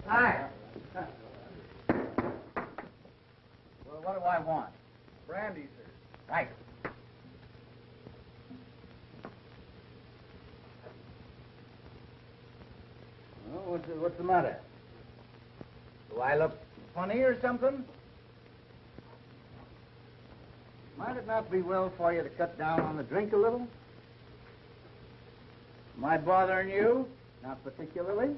Hi. Well, what do I want? Brandy, sir. Right. Well, what's the matter? Do I look funny or something? Might it not be well for you to cut down on the drink a little? Am I bothering you? Not particularly.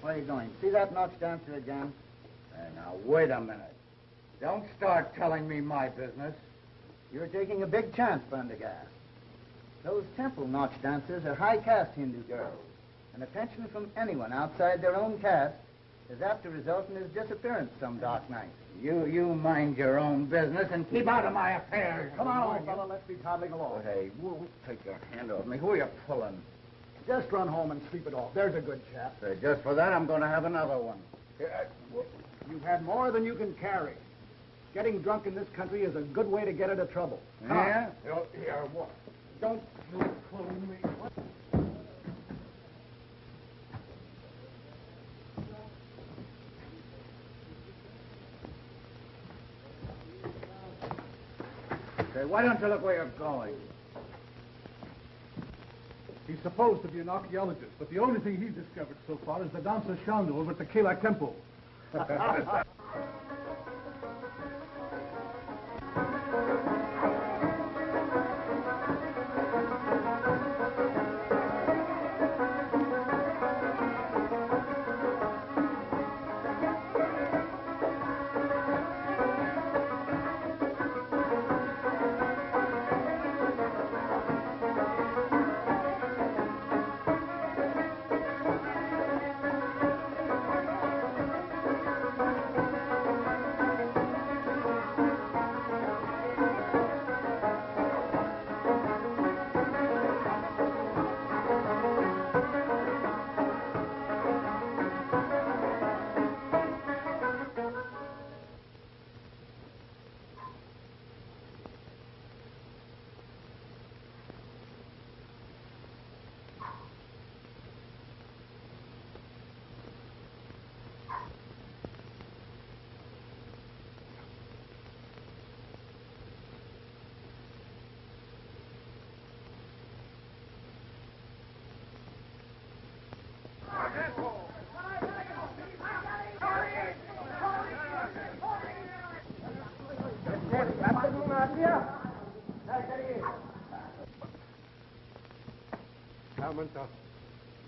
Where are you going? See that notch dancer again? Now, wait a minute. Don't start telling me my business. You're taking a big chance, Prendergast. Those temple notch dancers are high-caste Hindu girls, and attention from anyone outside their own caste is apt to result in his disappearance some dark night. You mind your own business and keep out of my affairs. Come on, old fellow, let's be toddling along. Hey, take your hand off me. Who are you pulling? Just run home and sleep it off. There's a good chap. Just for that, I'm going to have another one. You've had more than you can carry. Getting drunk in this country is a good way to get into trouble. Come Yeah? on. Here, what? Don't you pull me. What? Say, why don't you look where you're going? He's supposed to be an archaeologist, but the only thing he's discovered so far is the dancer Shandu over at the Kalak Temple.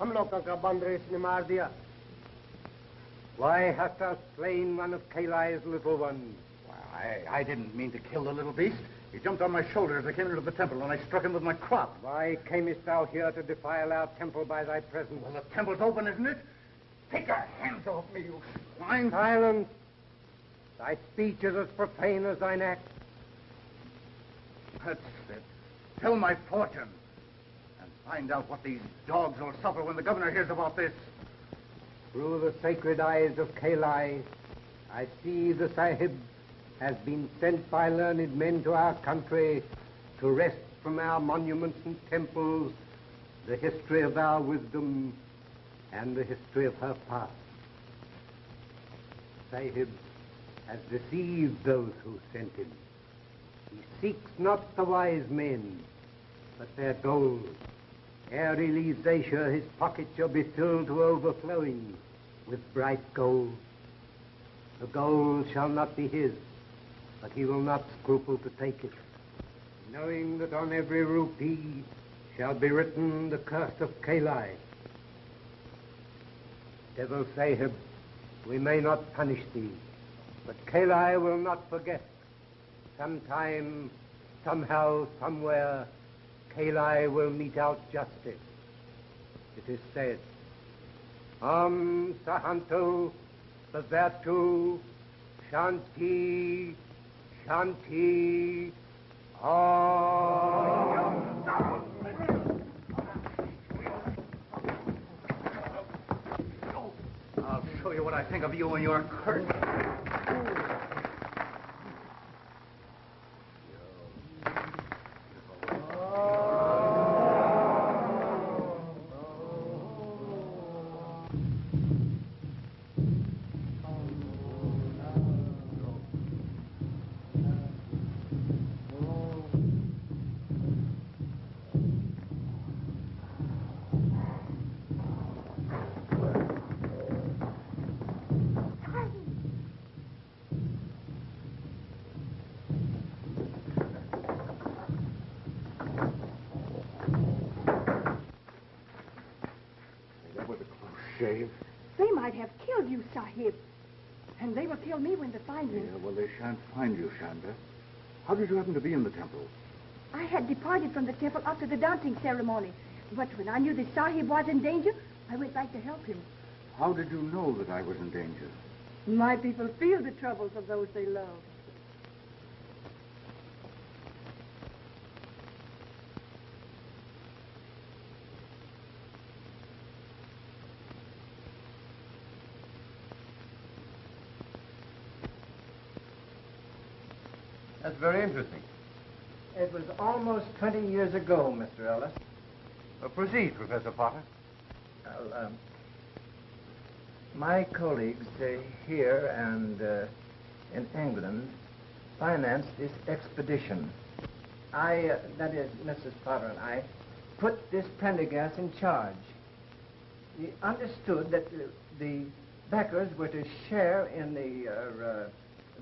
हम लोगों का बंद race ने मार दिया. Why hast thou slain one of Kalai's little ones? I didn't mean to kill the little beast. He jumped on my shoulder as I came into the temple, and I struck him with my crop. Why camest thou here to defile our temple by thy presence? Well, the temple's open, isn't it? Take your hands off me, you swine. Silence. Thy speech is as profane as thine act. That's it. Tell my fortune. And find out what these dogs will suffer when the governor hears about this. Through the sacred eyes of Kalai, I see the Sahib has been sent by learned men to our country to wrest from our monuments and temples the history of our wisdom and the history of her past. Sahib has deceived those who sent him. He seeks not the wise men, but their gold. Ere he leaves Asia, his pockets shall be filled to overflowing with bright gold. The gold shall not be his, but he will not scruple to take it, knowing that on every rupee shall be written the curse of Kalai. Devil Sahib, we may not punish thee, but Kalai will not forget. Sometime, somehow, somewhere, Kalai will mete out justice. It is said, Sahanto, Bhavatu, Shanti, Shanti, Om. I'll show you what I think of you and your curse. shave. They might have killed you, Sahib. And they will kill me when they find me. Yeah, well, they shan't find you, Shanda. How did you happen to be in the temple? I had departed from the temple after the dancing ceremony. But when I knew the Sahib was in danger, I went back to help him. How did you know that I was in danger? My people feel the troubles of those they love. That's very interesting. It was almost 20 years ago, Mr. Ellis. Proceed, Professor Potter. Well, my colleagues here and in England financed this expedition. That is, Mrs. Potter and I, put this Prendergast in charge. We understood that the backers were to share in the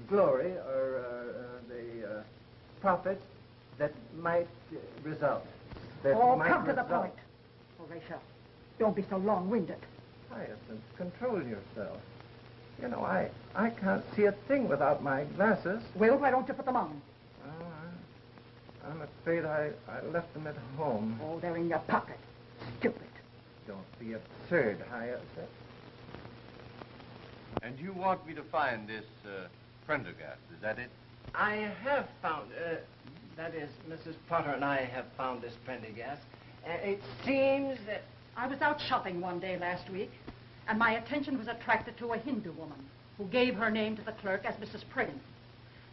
glory or the profits that might result. Come to the point. Horatio, don't be so long-winded. Hyacinth, control yourself. You know, I can't see a thing without my glasses. Well, why don't you put them on? Oh, I'm afraid I left them at home. Oh, they're in your pocket. Stupid. Don't be absurd, Hyacinth. And you want me to find this Prendergast, is that it? I have found, that is, Mrs. Potter and I have found this Prendergast. It seems that... I was out shopping one day last week, and my attention was attracted to a Hindu woman who gave her name to the clerk as Mrs. Prane.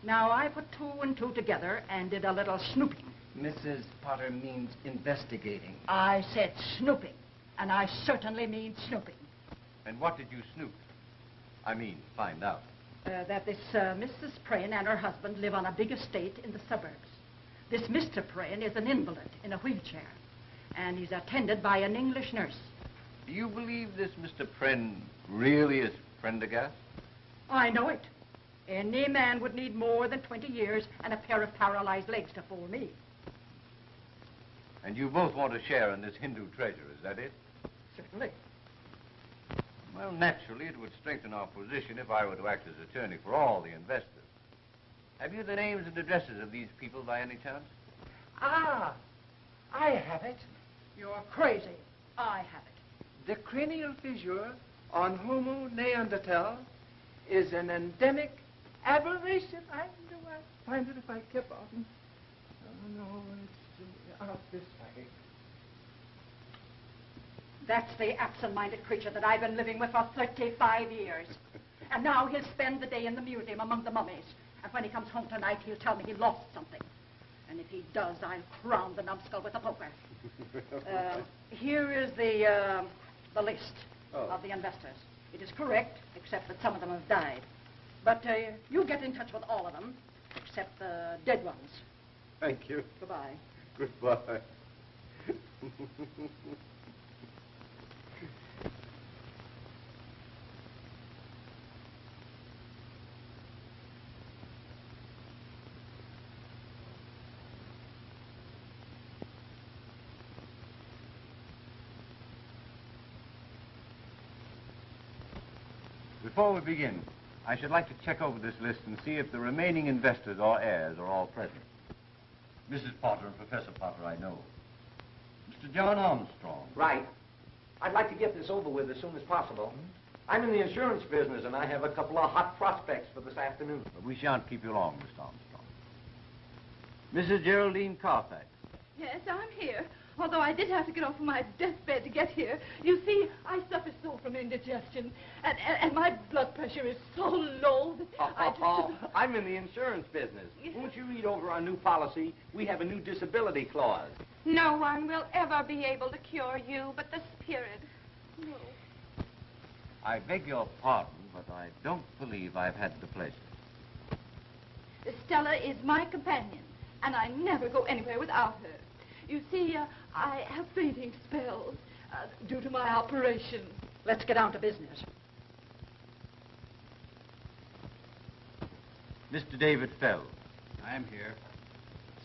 Now, I put two and two together and did a little snooping. Mrs. Potter means investigating. I said snooping, and I certainly mean snooping. And what did you snoop? I mean, find out. That this Mrs. Prane and her husband live on a big estate in the suburbs. This Mr. Prane is an invalid in a wheelchair, and he's attended by an English nurse. Do you believe this Mr. Prenne really is Prendergast? I know it. Any man would need more than 20 years and a pair of paralyzed legs to fool me. And you both want to share in this Hindu treasure, is that it? Certainly. Well, naturally, it would strengthen our position if I were to act as attorney for all the investors. Have you the names and addresses of these people by any chance? Ah, I have it. You're crazy. I have it. The cranial fissure on Homo neanderthal is an endemic aberration. I know I'd find it if I kept on. Oh, no, it's out this way. That's the absent-minded creature that I've been living with for 35 years. And now he'll spend the day in the museum among the mummies. And when he comes home tonight, he'll tell me he lost something. And if he does, I'll crown the numbskull with a poker. Here is the list of the investors. It is correct, except that some of them have died. But you get in touch with all of them, except the dead ones. Thank you. Goodbye. Goodbye. Before we begin, I should like to check over this list and see if the remaining investors or heirs are all present. Mrs. Potter and Professor Potter, I know. Mr. John Armstrong. Right. I'd like to get this over with as soon as possible. I'm in the insurance business, and I have a couple of hot prospects for this afternoon. But we shan't keep you long, Mr. Armstrong. Mrs. Geraldine Carfax. Yes, I'm here. Although I did have to get off of my deathbed to get here. You see, I suffer so from indigestion, and my blood pressure is so low that I'm in the insurance business. Won't you read over our new policy? We have a new disability clause. No one will ever be able to cure you but the spirit. No. I beg your pardon, but I don't believe I've had the pleasure. Stella is my companion, and I never go anywhere without her. You see, I have fainting spells due to my operation. Let's get down to business. Mr. David Fell. I'm here.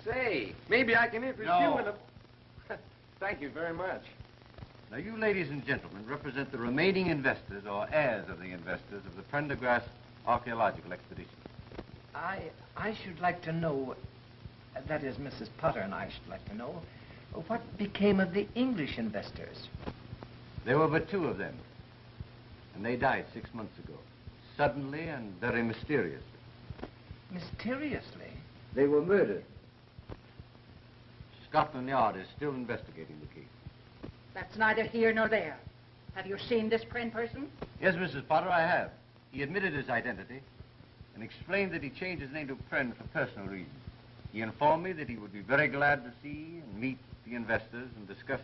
Say, maybe I can interest you in a... Thank you very much. Now, you ladies and gentlemen represent the remaining investors or heirs of the investors of the Prendergast archaeological expedition. I should like to know, that is, Mrs. Potter and I should like to know, what became of the English investors? There were but two of them, and they died 6 months ago, suddenly and very mysteriously. Mysteriously? They were murdered. Scotland Yard is still investigating the case. That's neither here nor there. Have you seen this Pren person? Yes, Mrs. Potter, I have. He admitted his identity and explained that he changed his name to Pren for personal reasons. He informed me that he would be very glad to see and meet the investors and discuss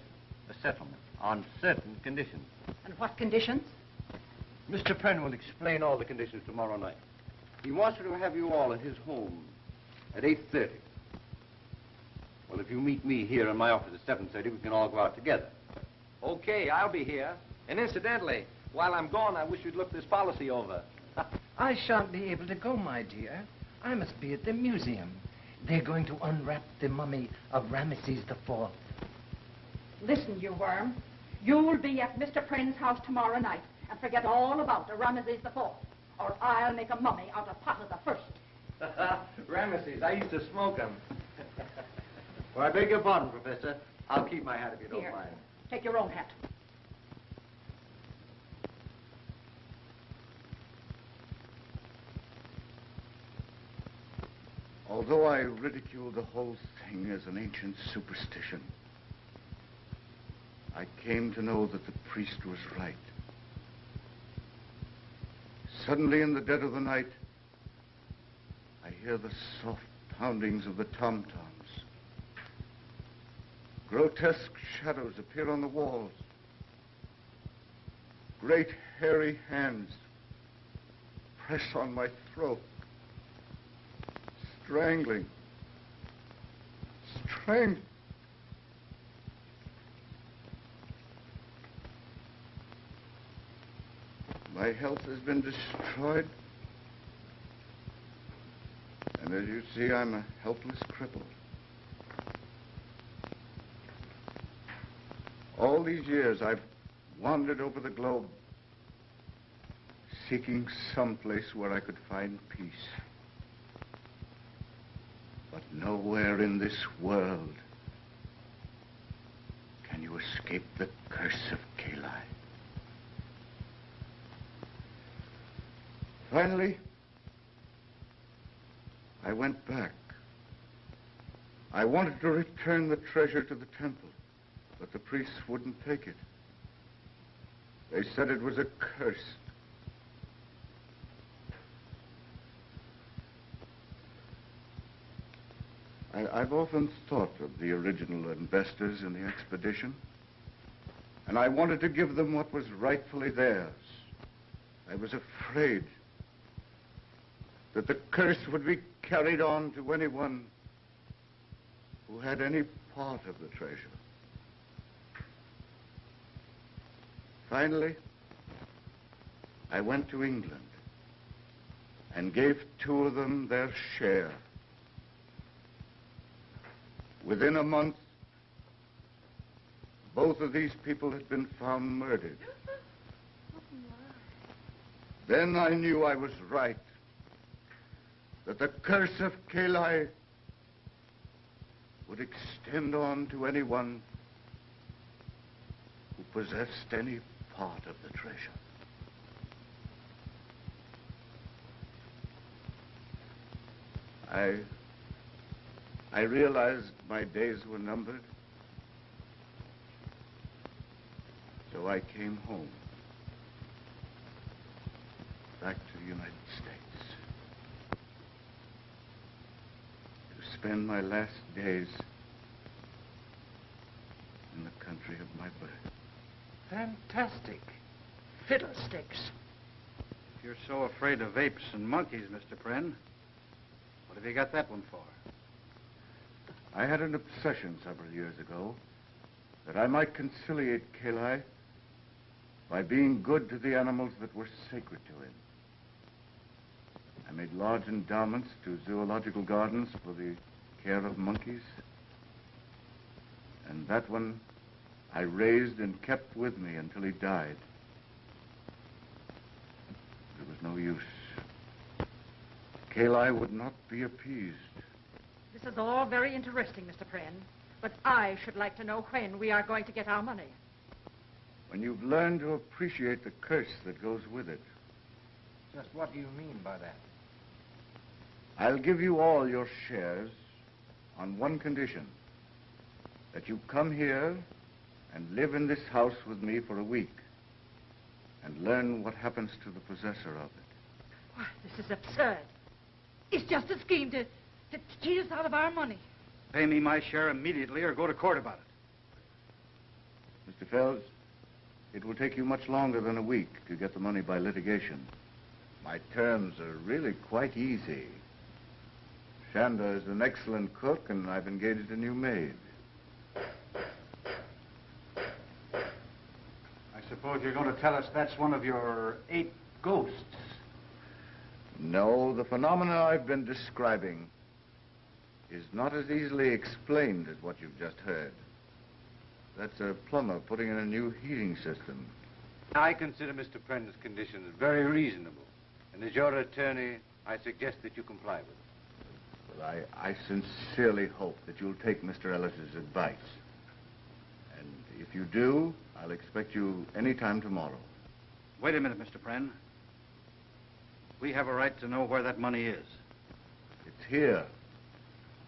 a settlement on certain conditions. And what conditions? Mr. Pren will explain all the conditions tomorrow night. He wants to have you all at his home at 8:30. Well, if you meet me here in my office at 7:30, we can all go out together. Okay, I'll be here. And incidentally, while I'm gone, I wish you'd look this policy over. I shan't be able to go, my dear. I must be at the museum. They're going to unwrap the mummy of Ramesses IV. Listen, you worm. You'll be at Mr. Pren's house tomorrow night and forget all about Ramesses IV, or I'll make a mummy out of Potter the First. Ramesses, I used to smoke them. Well, I beg your pardon, Professor. I'll keep my hat if you don't Here, mind. take your own hat. Although I ridicule the whole thing as an ancient superstition, I came to know that the priest was right. Suddenly, in the dead of the night, I hear the soft poundings of the tom-toms. Grotesque shadows appear on the walls. Great hairy hands press on my throat, strangling. My health has been destroyed. And as you see, I'm a helpless cripple. All these years, I've wandered over the globe, seeking some place where I could find peace. But nowhere in this world can you escape the curse of Kali. Finally, I went back. I wanted to return the treasure to the temple, but the priests wouldn't take it. They said it was a curse. I've often thought of the original investors in the expedition, and I wanted to give them what was rightfully theirs. I was afraid that the curse would be carried on to anyone who had any part of the treasure. Finally, I went to England and gave two of them their share. Within a month, both of these people had been found murdered. Then I knew I was right, that the curse of Kali would extend on to anyone who possessed any part of the treasure. I realized my days were numbered, so I came home, back to the United States, to spend my last days in the country of my birth. Fantastic. Fiddlesticks. If you're so afraid of apes and monkeys, Mr. Pren, what have you got that one for? I had an obsession several years ago that I might conciliate Kali by being good to the animals that were sacred to him. I made large endowments to zoological gardens for the care of monkeys, and that one I raised and kept with me until he died. There was no use. Kali would not be appeased. This is all very interesting, Mr. Prynne, but I should like to know when we are going to get our money. When you've learned to appreciate the curse that goes with it. Just what do you mean by that? I'll give you all your shares on one condition. That you come here and live in this house with me for a week and learn what happens to the possessor of it. Why, this is absurd. It's just a scheme to cheat us out of our money. Pay me my share immediately or go to court about it. Mr. Fells, it will take you much longer than a week to get the money by litigation. My terms are really quite easy. Shanda is an excellent cook, and I've engaged a new maid. I suppose you're going to tell us that's one of your 8 ghosts. No, the phenomena I've been describing is not as easily explained as what you've just heard. That's a plumber putting in a new heating system. I consider Mr. Prynne's conditions very reasonable. And as your attorney, I suggest that you comply with them. Well, I sincerely hope that you'll take Mr. Ellis's advice. And if you do, I'll expect you any time tomorrow. Wait a minute, Mr. Prynne. We have a right to know where that money is. It's here,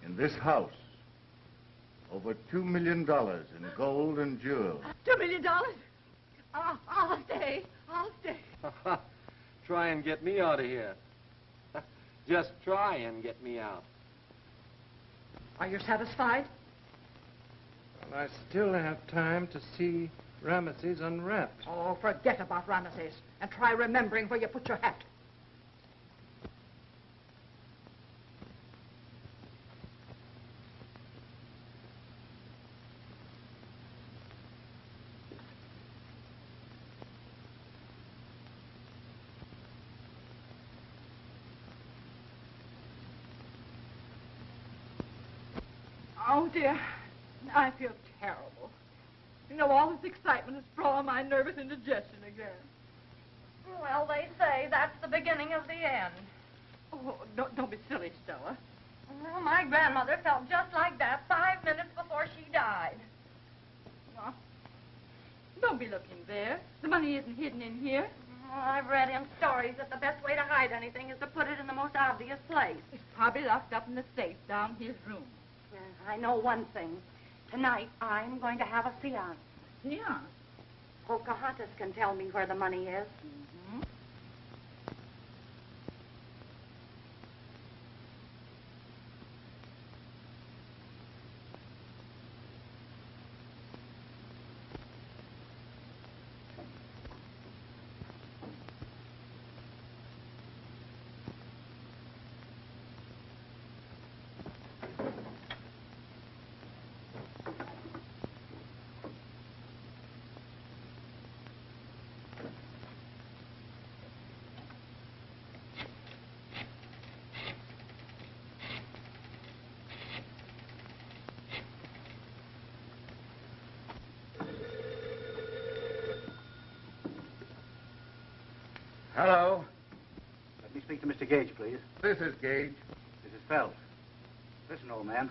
in this house. Over $2 million in gold and jewels. $2 million? I'll stay. I'll stay. Try and get me out of here. Just try and get me out. Are you satisfied? Well, I still have time to see Ramesses unwrapped. Oh, forget about Ramesses and try remembering where you put your hat. Oh, dear. I feel terrible. You know, all this excitement has brought on my nervous indigestion again. Well, they say that's the beginning of the end. Oh, don't be silly, Stella. Well, my grandmother felt just like that 5 minutes before she died. Oh, don't be looking there. The money isn't hidden in here. Well, I've read in stories that the best way to hide anything is to put it in the most obvious place. It's probably locked up in the safe down his room. Well, I know one thing. Tonight, I'm going to have a seance. Seance? Pocahontas can tell me where the money is. Mm-hmm. Hello. Let me speak to Mr. Gage, please. This is Gage. This is Fells. Listen, old man.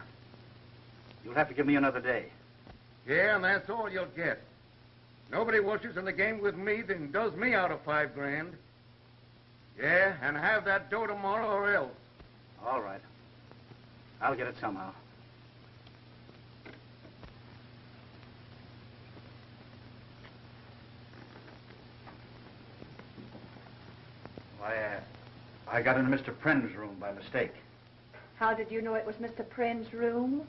You'll have to give me another day. Yeah, and that's all you'll get. Nobody wishes in the game with me than does me out of $5 grand. Yeah, and have that dough tomorrow or else. All right. I'll get it somehow. I got into Mr. Prynne's room by mistake. How did you know it was Mr. Prynne's room?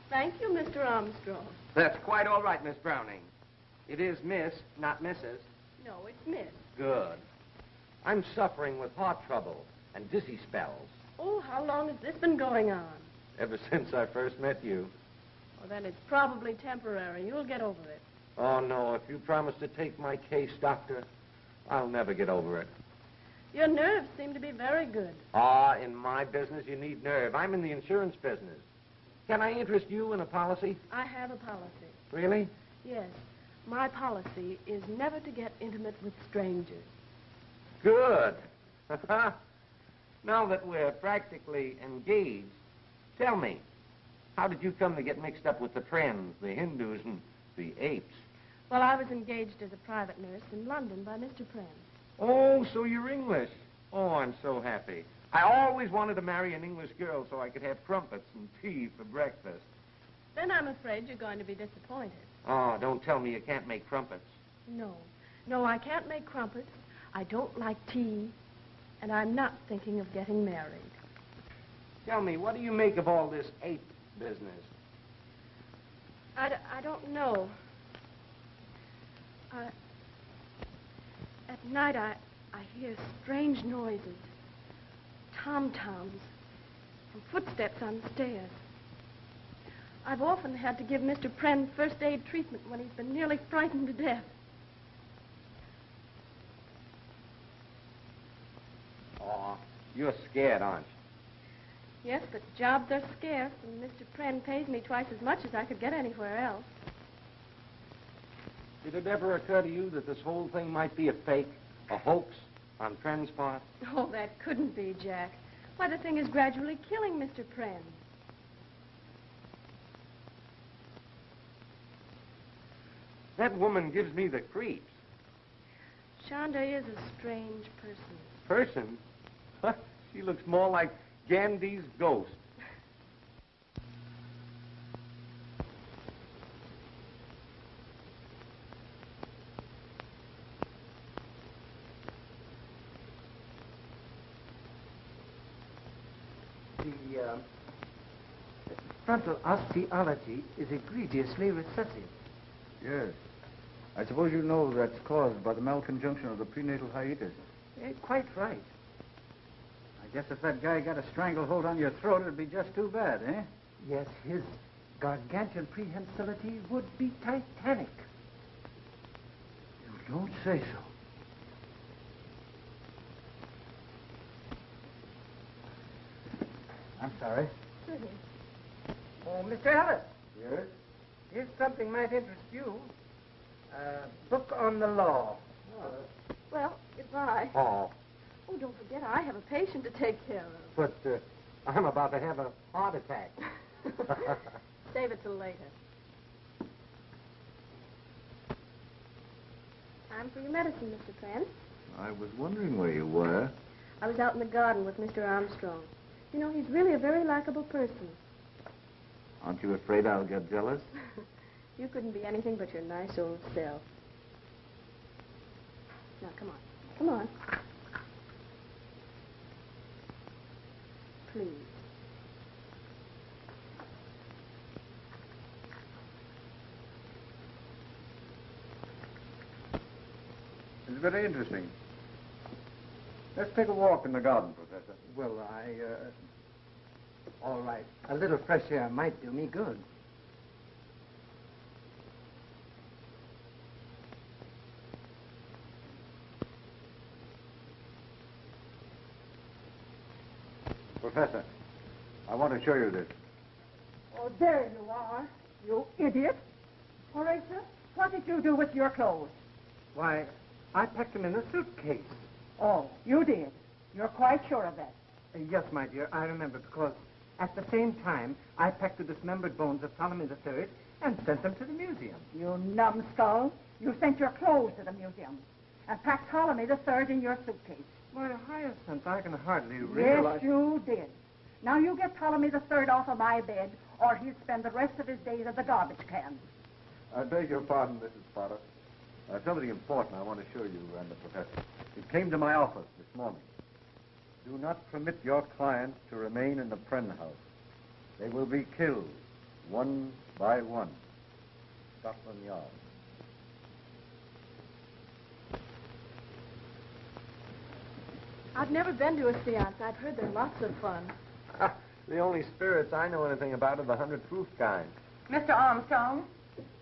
Thank you, Mr. Armstrong. That's quite all right, Miss Browning. It is Miss, not Mrs. No, it's Miss. Good. I'm suffering with heart trouble and dizzy spells. Oh, how long has this been going on? Ever since I first met you. Well, then it's probably temporary. You'll get over it. Oh, no, if you promise to take my case, Doctor, I'll never get over it. Your nerves seem to be very good. Ah, in my business, you need nerve. I'm in the insurance business. Can I interest you in a policy? I have a policy. Really? Yes. My policy is never to get intimate with strangers. Good. Now that we're practically engaged, tell me, how did you come to get mixed up with the Friends, the Hindus, and the apes? Well, I was engaged as a private nurse in London by Mr. Pren. Oh, so you're English. Oh, I'm so happy. I always wanted to marry an English girl so I could have crumpets and tea for breakfast. Then I'm afraid you're going to be disappointed. Oh, don't tell me you can't make crumpets. No. No, I can't make crumpets. I don't like tea. And I'm not thinking of getting married. Tell me, what do you make of all this ape business? I don't know. At night, I hear strange noises. Tom-toms and footsteps on the stairs. I've often had to give Mr. Pren first aid treatment when he's been nearly frightened to death. Oh, you're scared, aren't you? Yes, but jobs are scarce, and Mr. Pren pays me twice as much as I could get anywhere else. Did it ever occur to you that this whole thing might be a fake, a hoax on Pren's part? Oh, that couldn't be, Jack. Why, the thing is gradually killing Mr. Pren. That woman gives me the creeps. Shonda is a strange person. Person? She looks more like Gandhi's ghost. The frontal osteology is egregiously recessive. Yes. I suppose you know that's caused by the malconjunction of the prenatal hiatus. Quite right. I guess if that guy got a stranglehold on your throat, it'd be just too bad, eh? Yes, his gargantuan prehensility would be titanic. You don't say so. I'm sorry. Oh, Mr. Ellis, Yes? here's something might interest you. Book on the law. Well, goodbye. Oh, Oh, don't forget, I have a patient to take care of. but I'm about to have a heart attack. Save it till later. Time for your medicine, Mr. Pren. I was wondering where you were. I was out in the garden with Mr. Armstrong. You know, he's really a very likable person. Aren't you afraid I'll get jealous? You couldn't be anything but your nice old self. Now, come on. Come on. Please. It's very interesting. Let's take a walk in the garden, Professor. Well, all right. A little fresh air might do me good. Professor, I want to show you this. Oh, there you are, you idiot. Horatio, what did you do with your clothes? Why, I packed them in a suitcase. Oh, you did. You're quite sure of that. Yes, my dear, I remember, because at the same time, I packed the dismembered bones of Ptolemy III and sent them to the museum. You numbskull. You sent your clothes to the museum and packed Ptolemy III in your suitcase. Why, Hyacinth, I can hardly realize... Yes, you did. Now you get Ptolemy III off of my bed, or he'll spend the rest of his days at the garbage can. I beg your pardon, Mrs. Potter. Something important I want to show you and the professor. It came to my office this morning. Do not permit your clients to remain in the Pren house. They will be killed, one by one. Scotland Yard. I've never been to a seance. I've heard they're lots of fun. The only spirits I know anything about are the 100 proof kind. Mr. Armstrong,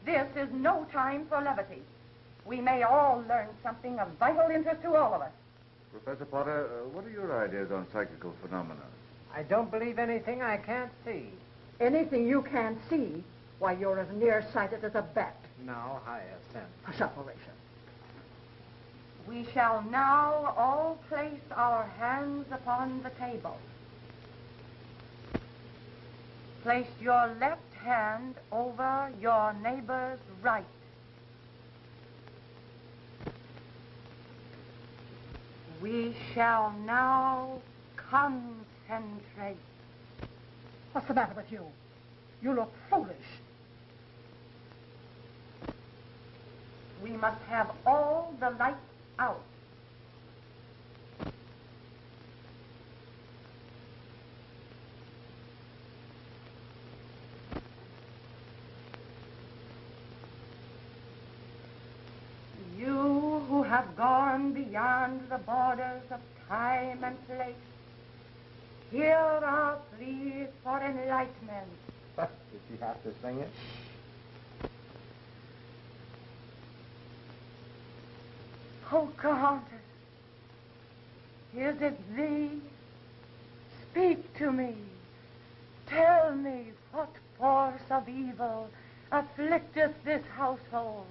this is no time for levity. We may all learn something of vital interest to all of us. Professor Potter, what are your ideas on psychical phenomena? I don't believe anything I can't see. Anything you can't see, why, you're as nearsighted as a bat. Now, Hyacinth. Hush up, Horatio. We shall now all place our hands upon the table. Place your left hand over your neighbor's right. We shall now concentrate. What's the matter with you? You look foolish. We must have all the lights out. You who have gone beyond the borders of time and place, here are pleas for enlightenment. Did she have to sing it? Pocahontas, is it thee? Speak to me. Tell me what force of evil afflicteth this household.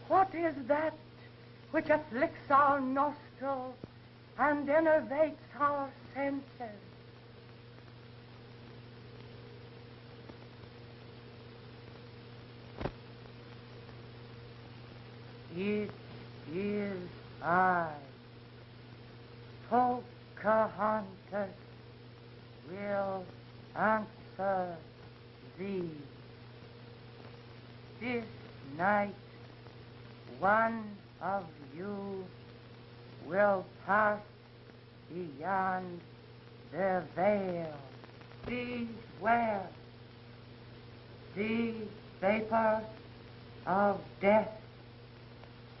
What is that which afflicts our nostrils and enervates our senses? It is I, Pocahontas, will answer thee. This night, one of you will pass beyond the veil. Beware. The vapor of death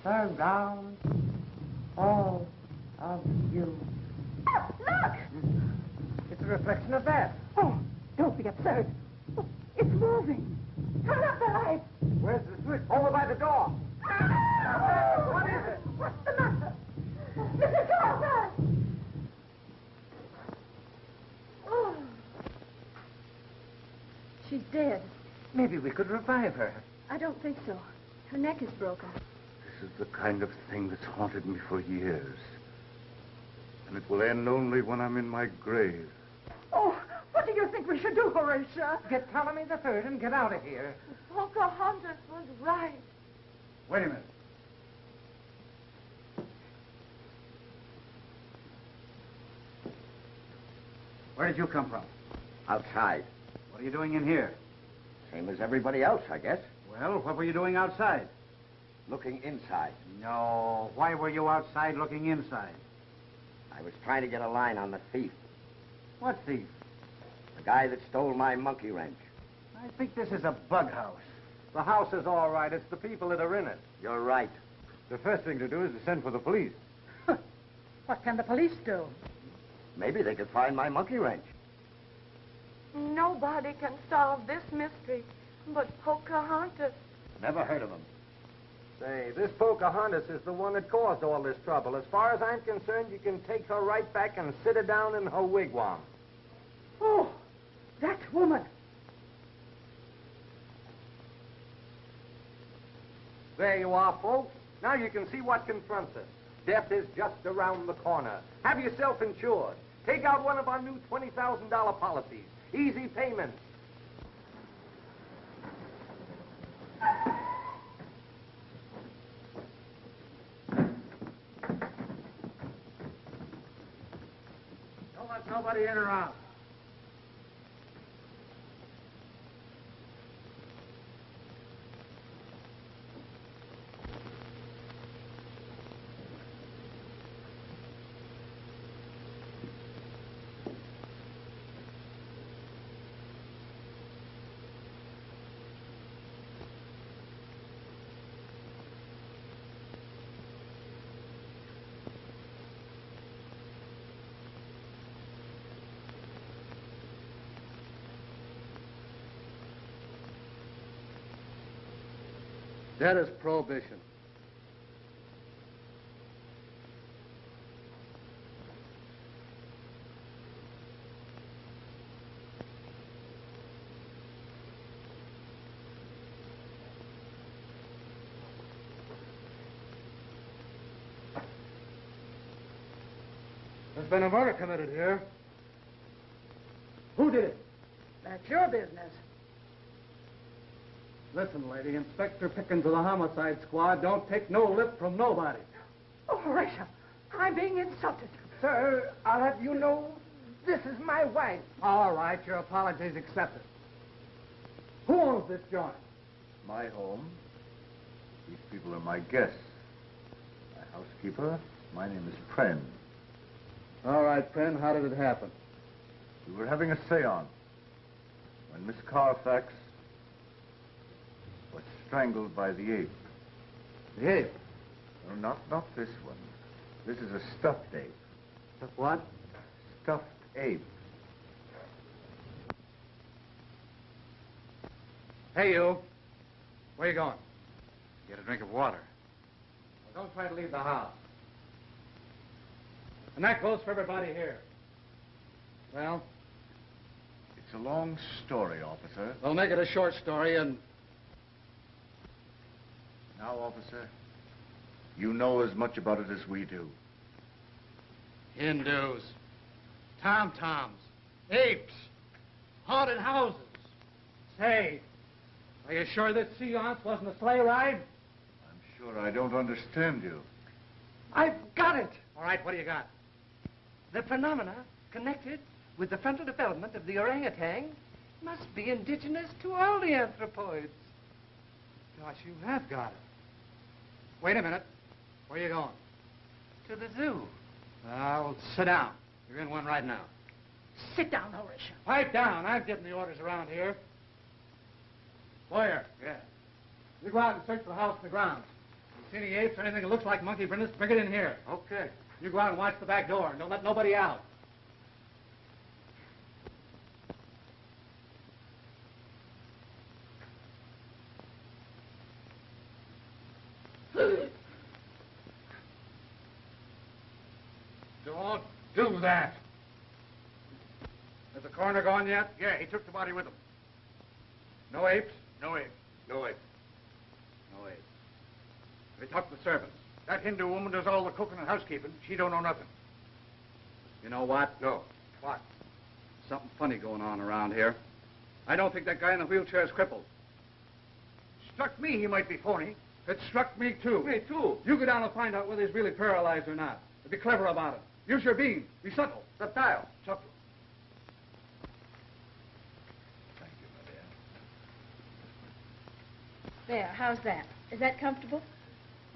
surround all of you. Oh, look! It's a reflection of that. Oh, don't be absurd. Oh, it's moving. Turn up the light. Where's the switch? Over by the door. What is it? What's the matter? Mrs. Carter! Oh. She's dead. Maybe we could revive her. I don't think so. Her neck is broken. This is the kind of thing that's haunted me for years. And it will end only when I'm in my grave. Oh, what do you think we should do, Horatio? Get Ptolemy the Third and get out of here. Pocahontas was right. Wait a minute. Where did you come from? Outside. What are you doing in here? Same as everybody else, I guess. Well, what were you doing outside? Looking inside. No. Why were you outside looking inside? I was trying to get a line on the thief. What thief? The guy that stole my monkey wrench. I think this is a bug house. The house is all right. It's the people that are in it. You're right. The first thing to do is to send for the police. What can the police do? Maybe they could find my monkey wrench. Nobody can solve this mystery but Pocahontas. Never heard of him. Say, this Pocahontas is the one that caused all this trouble. As far as I'm concerned, you can take her right back and sit her down in her wigwam. Oh, that woman. There you are, folks. Now you can see what confronts us. Death is just around the corner. Have yourself insured. Take out one of our new $20,000 policies. Easy payments. Don't let nobody in or out. That is prohibition. There's been a murder committed here. Who did it? That's your business. Listen, lady, Inspector Pickens of the Homicide Squad don't take no lip from nobody. Oh, Horatio, I'm being insulted. Sir, I'll have you know this is my wife. All right, your apologies accepted. Who owns this joint? My home. These people are my guests. My housekeeper. My name is Pren. All right, Pren, how did it happen? We were having a seance when Miss Carfax was strangled by the ape. The ape? No, not this one. This is a stuffed ape. What? Stuffed ape. Hey, you. Where you going? Get a drink of water. Well, don't try to leave the house. And that goes for everybody here. Well? It's a long story, officer. We'll make it a short story and... Now, officer, you know as much about it as we do. Hindus, tom-toms, apes, haunted houses. Say, are you sure this seance wasn't a sleigh ride? I'm sure I don't understand you. I've got it. All right, what do you got? The phenomena connected with the frontal development of the orangutan must be indigenous to all the anthropoids. Gosh, you have got it. Wait a minute. Where are you going? To the zoo. Well, sit down. You're in one right now. Sit down, Horatio. Pipe down. I'm getting the orders around here. Boyer. Yeah. You go out and search for the house and the grounds. You see any apes or anything that looks like monkey business, bring it in here. Okay. You go out and watch the back door and don't let nobody out. Don't do that. Has the coroner gone yet? Yeah, he took the body with him. No apes? No ape. No ape. No apes. Have you talked to the servants? That Hindu woman does all the cooking and housekeeping. She don't know nothing. You know what? No. What? Something funny going on around here. I don't think that guy in the wheelchair is crippled. Struck me he might be phony. It struck me, too. Me, too. You go down and find out whether he's really paralyzed or not. And be clever about it. Use your beam. Be subtle. Subtle. Subtle. Thank you, my dear. There, how's that? Is that comfortable?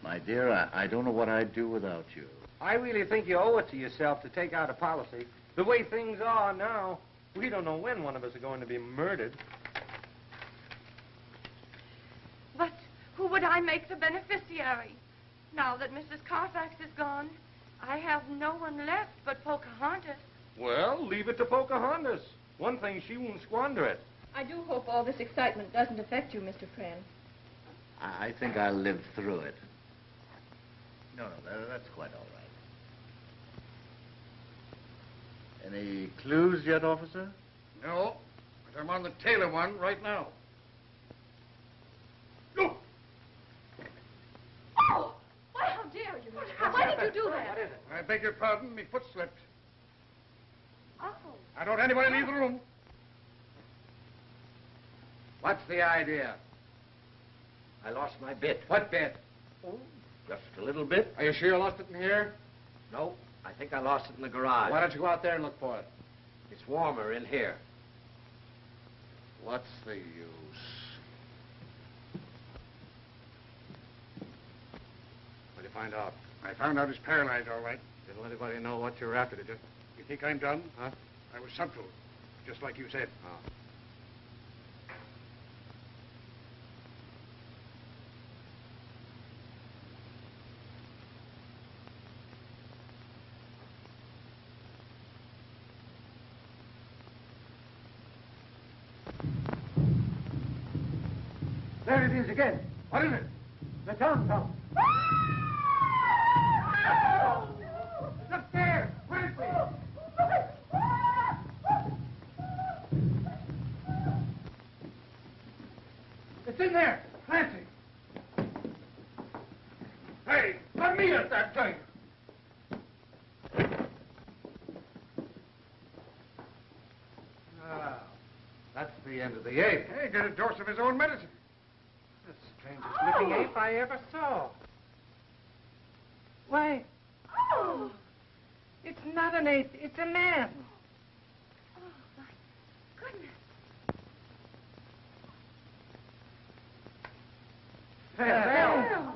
My dear, I don't know what I'd do without you. I really think you owe it to yourself to take out a policy. The way things are now, we don't know when one of us are going to be murdered. But who would I make the beneficiary? Now that Mrs. Carfax is gone, I have no one left but Pocahontas. Well, leave it to Pocahontas. One thing, she won't squander it. I do hope all this excitement doesn't affect you, Mr. Friend. I think I'll live through it. No, that's quite all right. Any clues yet, officer? No, but I'm on the tail of one right now. Look! Oh! Why, how dare you? Why did you do that? What is it? I beg your pardon, me foot slipped. Oh. I don't want anybody leave the room. What's the idea? I lost my bit. What bit? Oh, just a little bit. Are you sure you lost it in here? No, I think I lost it in the garage. Why don't you go out there and look for it? It's warmer in here. What's the use? What'd you find out? I found out he's paralyzed, all right. Didn't let anybody know what you were after, did you? You think I'm done? Huh? I was subtle, just like you said. Oh. There it is again. What is it? The tom-tom. Look there! Quickly! It's in there! Clancy! Hey, let me at that thing! Ah, that's the end of the ape. Hey, get a dose of his own medicine. The strangest looking ape I ever saw. Why, it's not an ape, it's a man. Oh, my goodness. Fells!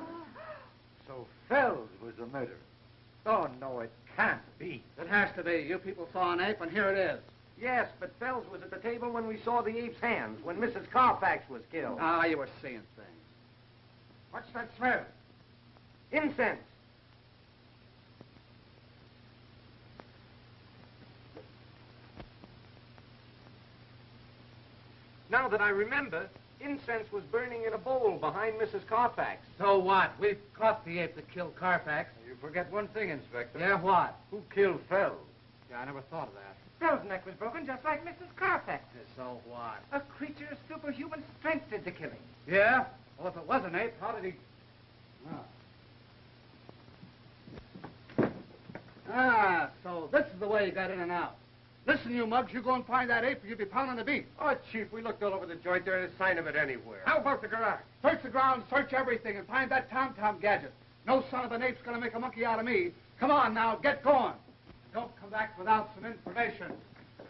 So Fells was the murderer. Oh, no, it can't be. It has to be. You people saw an ape, and here it is. Yes, but Fells was at the table when we saw the ape's hands, when Mrs. Carfax was killed. Ah, you were seeing things. What's that smell? Incense. Now that I remember, incense was burning in a bowl behind Mrs. Carfax. So what? We've caught the ape that killed Carfax. You forget one thing, Inspector. Yeah, what? Who killed Fells? Yeah, I never thought of that. Fell's neck was broken just like Mrs. Carfax's. So what? A creature of superhuman strength did the killing. Yeah? Well, if it was an ape, how did he... Ah, so this is the way you got in and out. Listen, you mugs, you go and find that ape or you'll be pounding the beef. Oh, Chief, we looked all over the joint. There ain't a sign of it anywhere. How about the garage? Search the ground, search everything, and find that tom-tom gadget. No son of an ape's gonna make a monkey out of me. Come on now, get going. Don't come back without some information.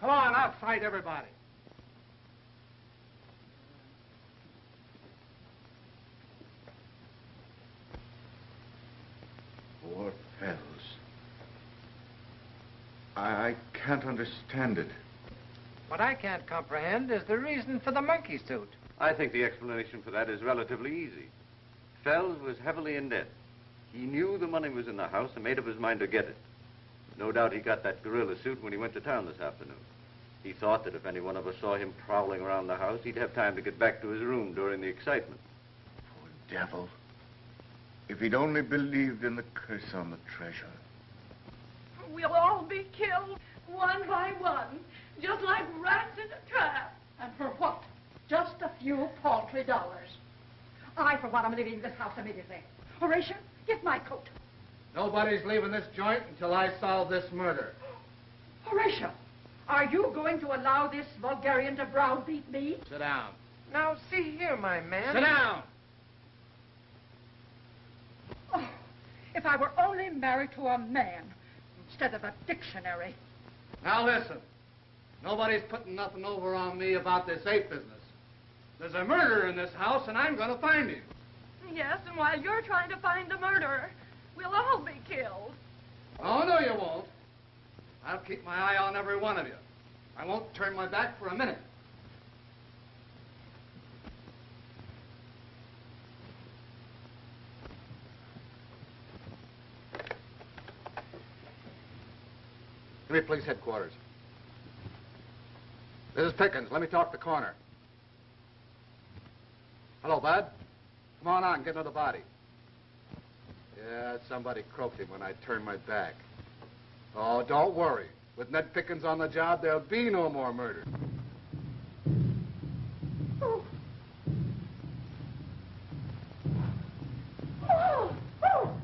Come on, outside everybody. Poor Fells. I can't understand it. What I can't comprehend is the reason for the monkey suit. I think the explanation for that is relatively easy. Fells was heavily in debt. He knew the money was in the house and made up his mind to get it. No doubt he got that gorilla suit when he went to town this afternoon. He thought that if any one of us saw him prowling around the house, he'd have time to get back to his room during the excitement. Poor devil. If he'd only believed in the curse on the treasure. We'll all be killed one by one, just like rats in a trap. And for what? Just a few paltry dollars. I, for one, am leaving this house immediately. Horatio, get my coat. Nobody's leaving this joint until I solve this murder. Horatio, are you going to allow this vulgarian to browbeat me? Sit down. Now, see here, my man. Sit down! Oh, if I were only married to a man instead of a dictionary. Now listen. Nobody's putting nothing over on me about this ape business. There's a murderer in this house, and I'm going to find him. Yes, and while you're trying to find the murderer, we'll all be killed. Oh, no, you won't. I'll keep my eye on every one of you. I won't turn my back for a minute. Give me police headquarters. This is Pickens. Let me talk the corner. Hello, Bud. Come on out and get another body. Yeah, somebody croaked him when I turned my back. Oh, don't worry. With Ned Pickens on the job, there'll be no more murder. Oh. Oh. Oh.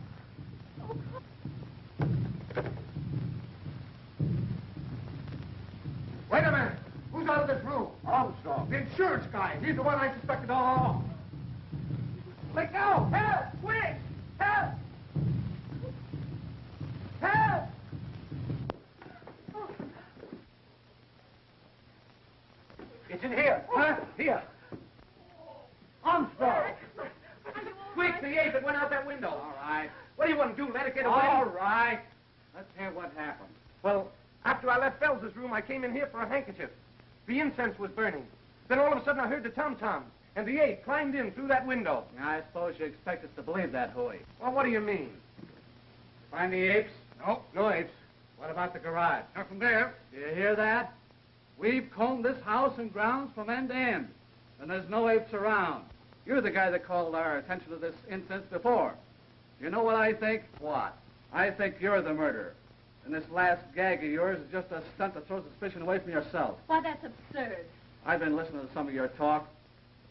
Wait a minute. Who's out of this room? Armstrong. The insurance guy. He's the one I suspected all along. Let go! Help! Quick! Help! Help! It's in here. Huh? Here. Armstrong. Quick, the ape that went out that window. All right. What do you want to do? Let it get away? All right. Let's hear what happened. Well, after I left Fells's room, I came in here for a handkerchief. The incense was burning. Then all of a sudden I heard the tom-toms, and the ape climbed in through that window. I suppose you expect us to believe that, Hooey. Well, what do you mean? Find the apes? No, no apes. What about the garage? Nothing there. Do you hear that? We've combed this house and grounds from end to end, and there's no apes around. You're the guy that called our attention to this instance before. You know what I think? What? I think you're the murderer. And this last gag of yours is just a stunt to throw suspicion away from yourself. Why, that's absurd. I've been listening to some of your talk,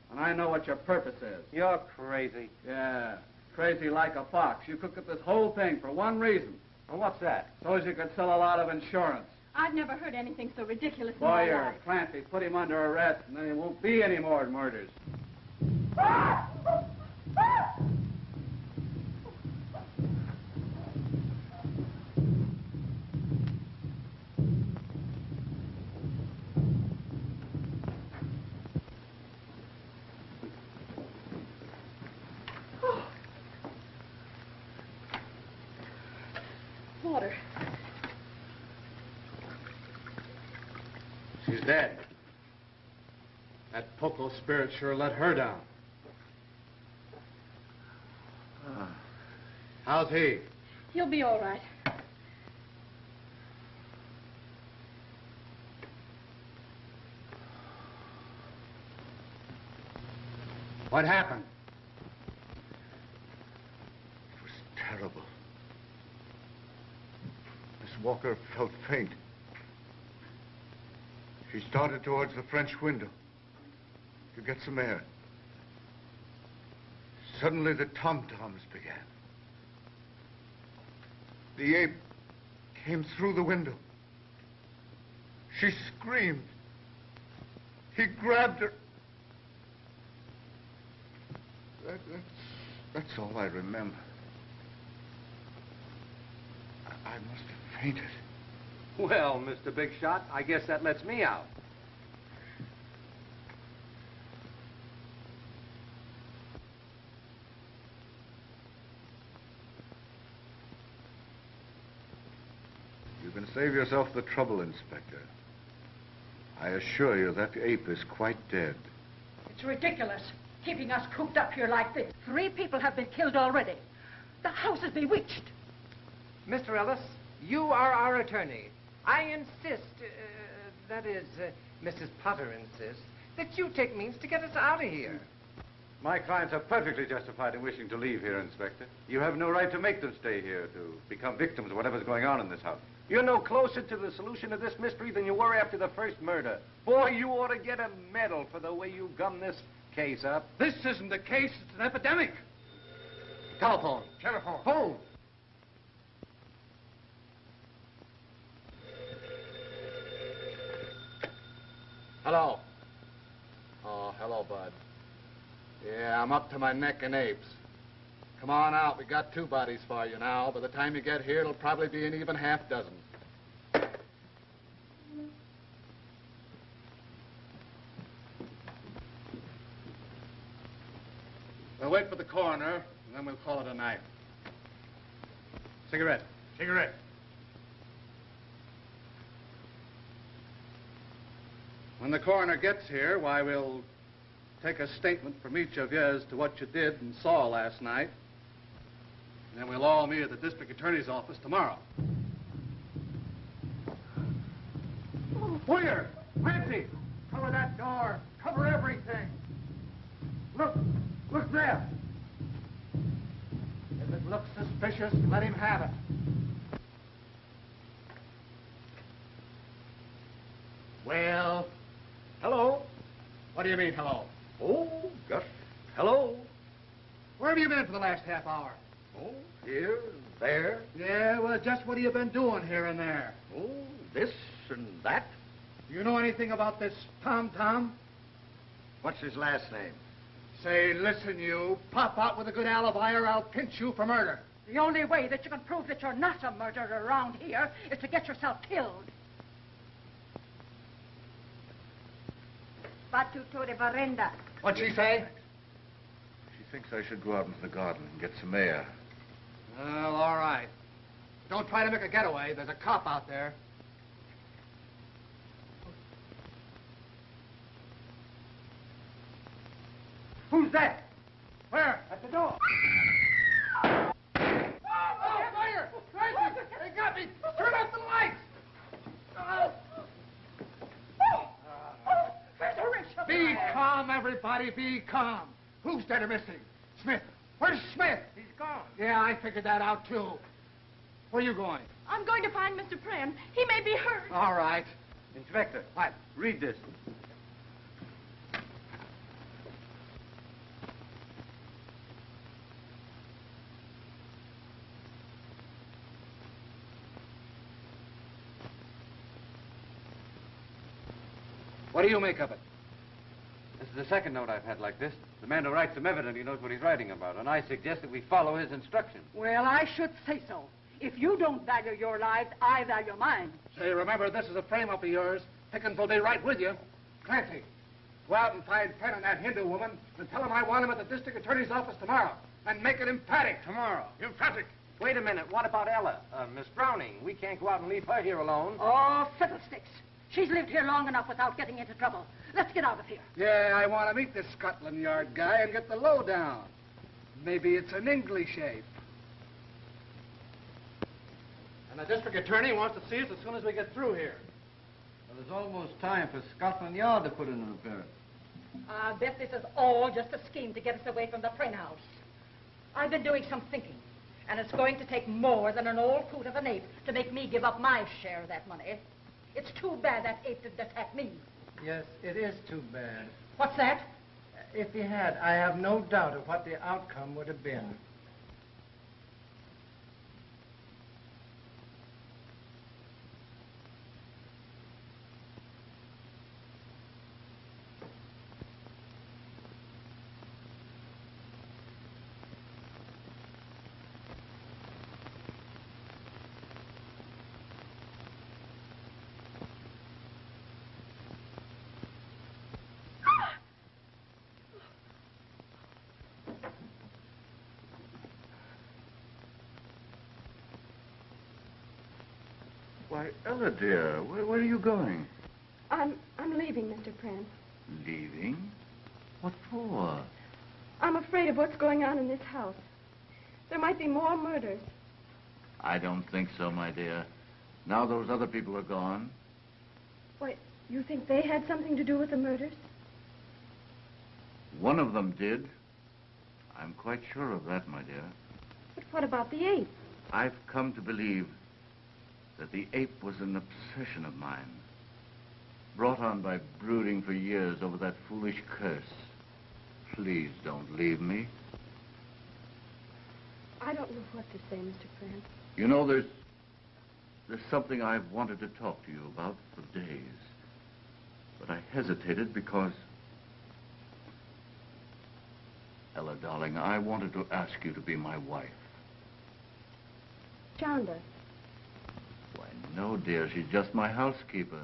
and I know what your purpose is. You're crazy. Yeah, crazy like a fox. You cooked up this whole thing for one reason. And what's that? So as you could sell a lot of insurance. I've never heard anything so ridiculous in my Lawyer, life. Clancy, put him under arrest, and then there won't be any more murders. Water. She's dead. That Poco spirit sure let her down. How's he? He'll be all right. What happened? It was terrible. Miss Walker felt faint. She started towards the French window to get some air. Suddenly, the tom-toms began. The ape came through the window. She screamed. He grabbed her. That's all I remember. I must have fainted. Well, Mr. Big Shot, I guess that lets me out. You can save yourself the trouble, Inspector. I assure you that ape is quite dead. It's ridiculous, keeping us cooped up here like this. 3 people have been killed already. The house is bewitched. Mr. Ellis, you are our attorney. I insist, that is, Mrs. Potter insists, that you take means to get us out of here. My clients are perfectly justified in wishing to leave here, Inspector. You have no right to make them stay here to become victims of whatever's going on in this house. You're no closer to the solution of this mystery than you were after the first murder. Boy, you ought to get a medal for the way you gummed this case up. This isn't a case, it's an epidemic. Telephone. Telephone. Phone. Hello. Oh, hello, Bud. Yeah, I'm up to my neck in apes. Come on out. We got 2 bodies for you now. By the time you get here, it'll probably be an even half dozen. We'll wait for the coroner, and then we'll call it a night. Cigarette. Cigarette. When the coroner gets here, why, we'll take a statement from each of you as to what you did and saw last night. And then we'll all meet at the district attorney's office tomorrow. Where? Clancy! Cover that door. Cover everything. Look there. If it looks suspicious, let him have it. Well, Hello? What do you mean, hello? Oh, just hello. Where have you been for the last half hour? Oh, here and there. Yeah, well, just what have you been doing here and there? Oh, this and that. Do you know anything about this Tom? What's his last name? Say, listen, you. Pop out with a good alibi or I'll pinch you for murder. The only way that you can prove that you're not a murderer around here is to get yourself killed. Battuto de Barrenda. What'd she say? She thinks I should go out into the garden and get some air. Well, all right. Don't try to make a getaway. There's a cop out there. who's that? Where? At the door. Oh, fire! Crazy! They got me! Turn off the lights! Be calm, everybody. Be calm. Who's dead or missing? Smith. Where's Smith? He's gone. Yeah, I figured that out, too. Where are you going? I'm going to find Mr. Prem. He may be hurt. All right. Inspector, What? read this. What do you make of it? This is the second note I've had like this. The man who writes them evidently knows what he's writing about, and I suggest that we follow his instructions. Well, I should say so. If you don't value your lives, I value mine. Say, remember, this is a frame-up of yours. Pickens will be right with you. Clancy, go out and find Penn and that Hindu woman and tell him I want him at the district attorney's office tomorrow. And make it emphatic. Tomorrow. Emphatic. Wait a minute. What about Ella? Miss Browning. We can't go out and leave her here alone. Oh, fiddlesticks. She's lived here long enough without getting into trouble. Let's get out of here. Yeah, I want to meet this Scotland Yard guy and get the lowdown. Maybe it's an English ape. And the district attorney wants to see us as soon as we get through here. Well, there's almost time for Scotland Yard to put in an appearance. I bet this is all just a scheme to get us away from the Prynne house. I've been doing some thinking, and it's going to take more than an old coot of an ape to make me give up my share of that money. It's too bad that ape didn't attack me. Yes, it is too bad. What's that? If he had, I have no doubt of what the outcome would have been. Why, Ella, dear, where are you going? I'm leaving, Mr. Prem. Leaving? What for? I'm afraid of what's going on in this house. There might be more murders. I don't think so, my dear. Now those other people are gone. Why, you think they had something to do with the murders? One of them did. I'm quite sure of that, my dear. But what about the ape? I've come to believe that the ape was an obsession of mine, brought on by brooding for years over that foolish curse. Please don't leave me. I don't know what to say, Mr. Prem. You know, there's something I've wanted to talk to you about for days. But I hesitated because... Ella, darling, I wanted to ask you to be my wife. Chandler. Why, no, dear, she's just my housekeeper.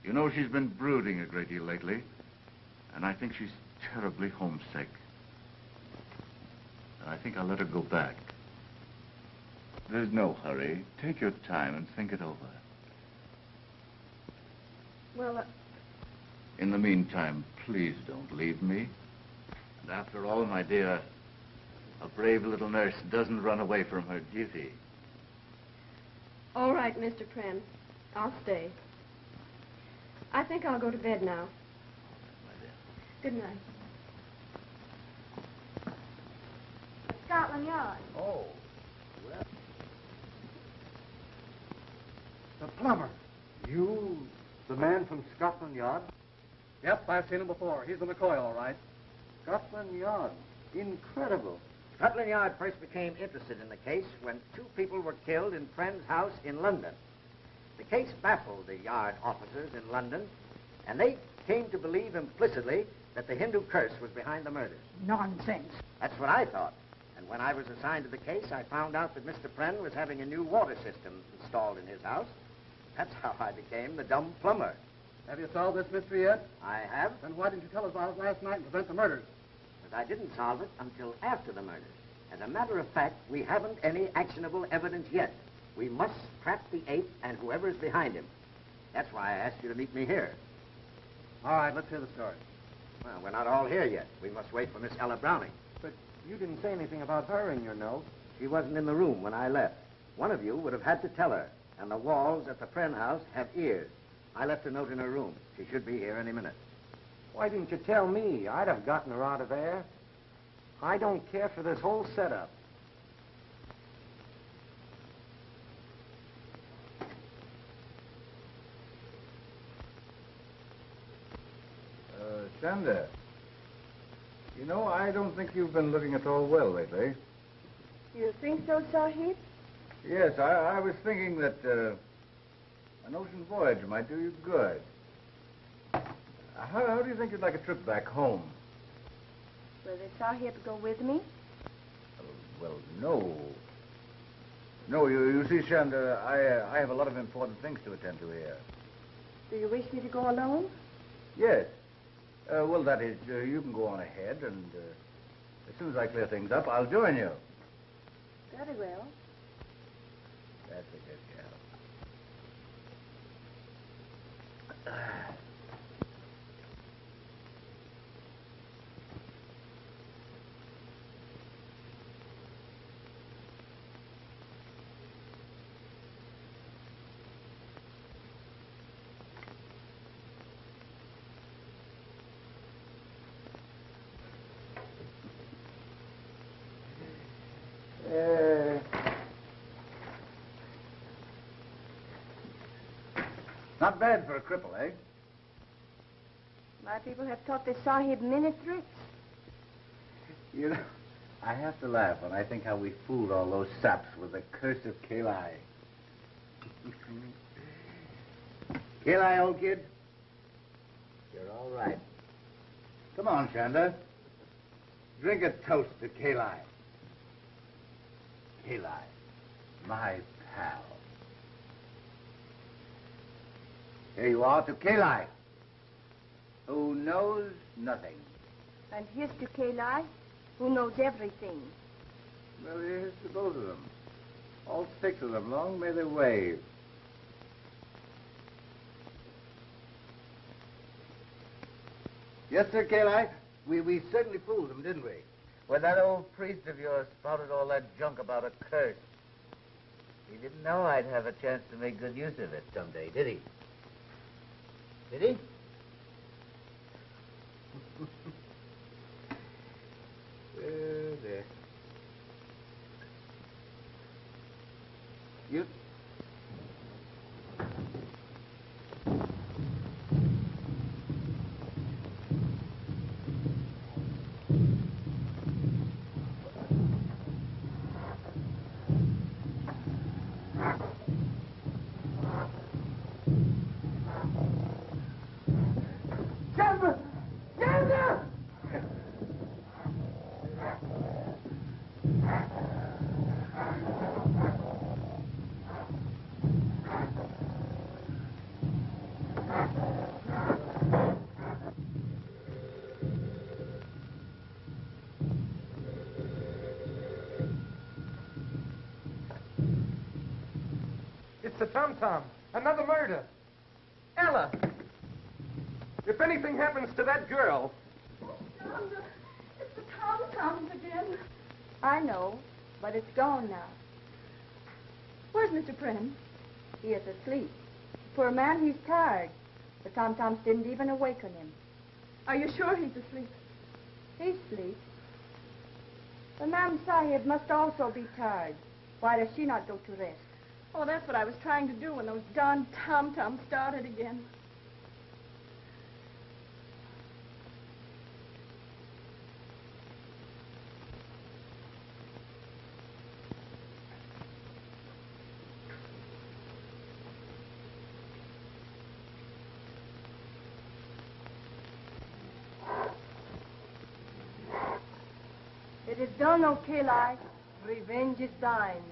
You know, she's been brooding a great deal lately, and I think she's terribly homesick. And I think I'll let her go back. There's no hurry. Take your time and think it over. Well, In the meantime, please don't leave me. And after all, my dear, a brave little nurse doesn't run away from her duty. all right, Mr. Prem. I'll stay. I think I'll go to bed now. My dear. Good night. Scotland Yard. Oh, well. The plumber. You, the man from Scotland Yard? Yep, I've seen him before. He's the McCoy, all right. Scotland Yard. Incredible. Scotland Yard first became interested in the case when 2 people were killed in Friend's house in London. The case baffled the Yard officers in London, and they came to believe implicitly that the Hindu curse was behind the murders. Nonsense. That's what I thought. And when I was assigned to the case, I found out that Mr. Prynne was having a new water system installed in his house. That's how I became the dumb plumber. Have you solved this mystery yet? I have, Then why didn't you tell us about it last night and prevent the murders? but I didn't solve it until after the murders. As a matter of fact, we haven't any actionable evidence yet. We must trap the ape and whoever is behind him. That's why I asked you to meet me here. All right, let's hear the story. Well, we're not all here yet. We must wait for Miss Ella Browning. But you didn't say anything about her in your note. She wasn't in the room when I left. One of you would have had to tell her. And the walls at the Prynne house have ears. I left a note in her room. She should be here any minute. Why didn't you tell me? I'd have gotten her out of there. I don't care for this whole setup. Shanda, you know, I don't think you've been looking at all well lately. You think so, Sahib? Yes, I was thinking that an ocean voyage might do you good. How do you think you'd like a trip back home? Will the Sahib go with me? Well, no. No, you see, Shanda, I have a lot of important things to attend to here. Do you wish me to go alone? Yes. Well, that is, you can go on ahead, and as soon as I clear things up, I'll join you. Very well. That's a good gal. Not bad for a cripple, eh? My people have taught the Sahib many tricks. You know, I have to laugh when I think how we fooled all those saps with the curse of Kalai. Kalai, old kid, you're all right. Come on, Shanda. Drink a toast to Kalai. Kalai, my pal. Here you are to Kalai, who knows nothing. And here's to Kalai, who knows everything. Well, here's to both of them. All 6 of them. Long may they wave. Yes, sir, Kalai. We certainly fooled them, didn't we? When that old priest of yours spouted all that junk about a curse. He didn't know I'd have a chance to make good use of it someday, did he? Did he? There. You... It's the tom-tom. Another murder. Ella! If anything happens to that girl... Shonda, it's the tom-toms again. I know, but it's gone now. Where's Mr. Prem? He is asleep. Poor man, he's tired. The tom-toms didn't even awaken him. Are you sure he's asleep? He's asleep. The Mam Sahib must also be tired. Why does she not go to rest? Oh, that's what I was trying to do when those darn tom-toms started again. It is done, O Kalai. Revenge is thine.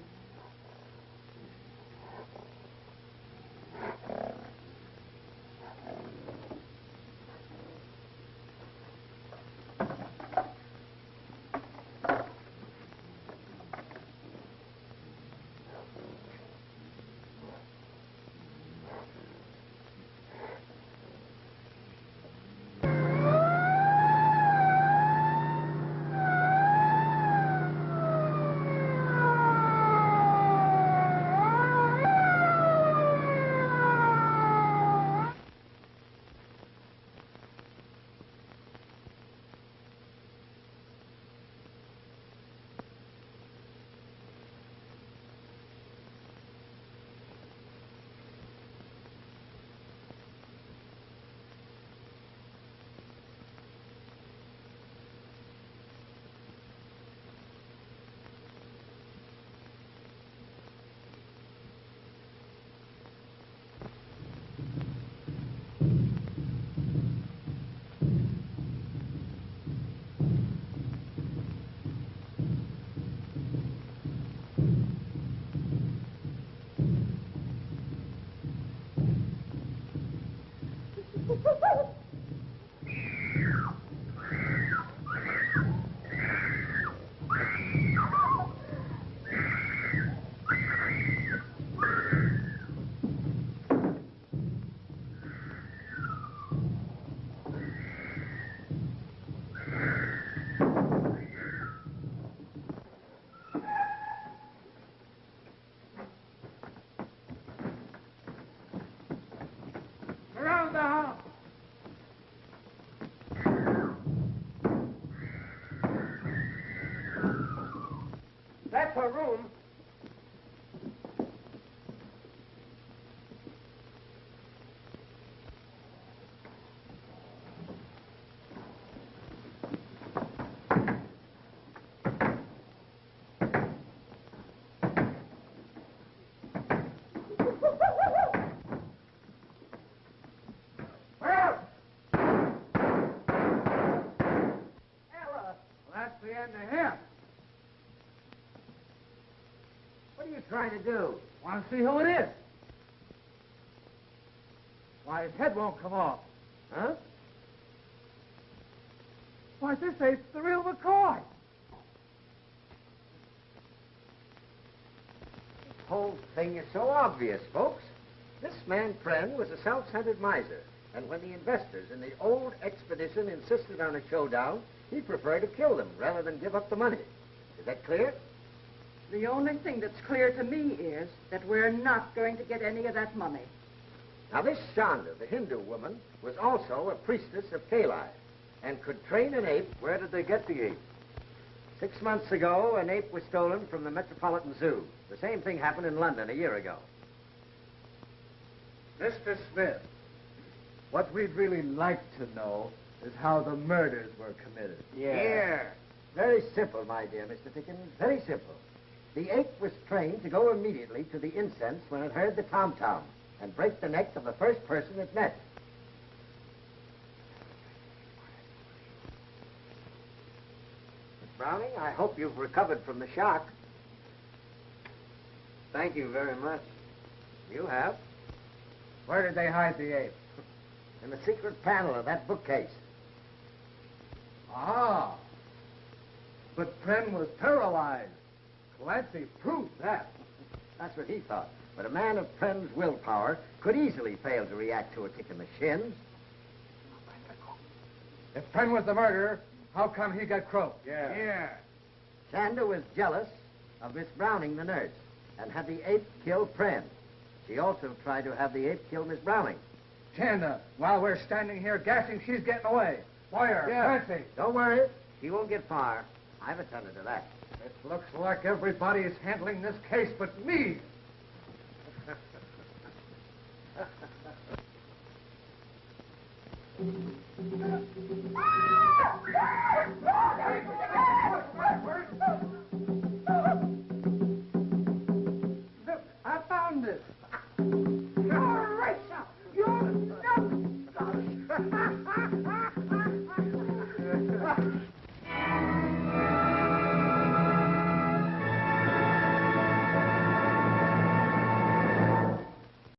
her room. That's the end of him. What are you trying to do? Want to see who it is? Why, his head won't come off. Huh? Why, this ain't the real McCoy. The whole thing is so obvious, folks. This man, Pren, was a self-centered miser. And when the investors in the old expedition insisted on a showdown, he preferred to kill them rather than give up the money. Is that clear? The only thing that's clear to me is that we're not going to get any of that money. Now, this Shonda, the Hindu woman, was also a priestess of Kali and could train an ape. Where did they get the ape? 6 months ago, an ape was stolen from the Metropolitan Zoo. The same thing happened in London a year ago. Mr. Smith, what we'd really like to know is how the murders were committed. Yeah. Very simple, my dear Mr. Pickens. Very simple. The ape was trained to go immediately to the incense when it heard the tom-tom and break the neck of the first person it met. Miss Browning, I hope you've recovered from the shock. Thank you very much. You have? Where did they hide the ape? In the secret panel of that bookcase. Ah. But Pren was paralyzed. Clancy proved that. That's what he thought. But a man of Pren's willpower could easily fail to react to a kick in the shins. If Pren was the murderer, how come he got croaked? Yeah. Shanda was jealous of Miss Browning, the nurse, and had the ape kill Pren. She also tried to have the ape kill Miss Browning. Chanda, while we're standing here gassing, she's getting away. Boyer, Clancy. Don't worry. She won't get far. I've attended to that. It looks like everybody's handling this case but me.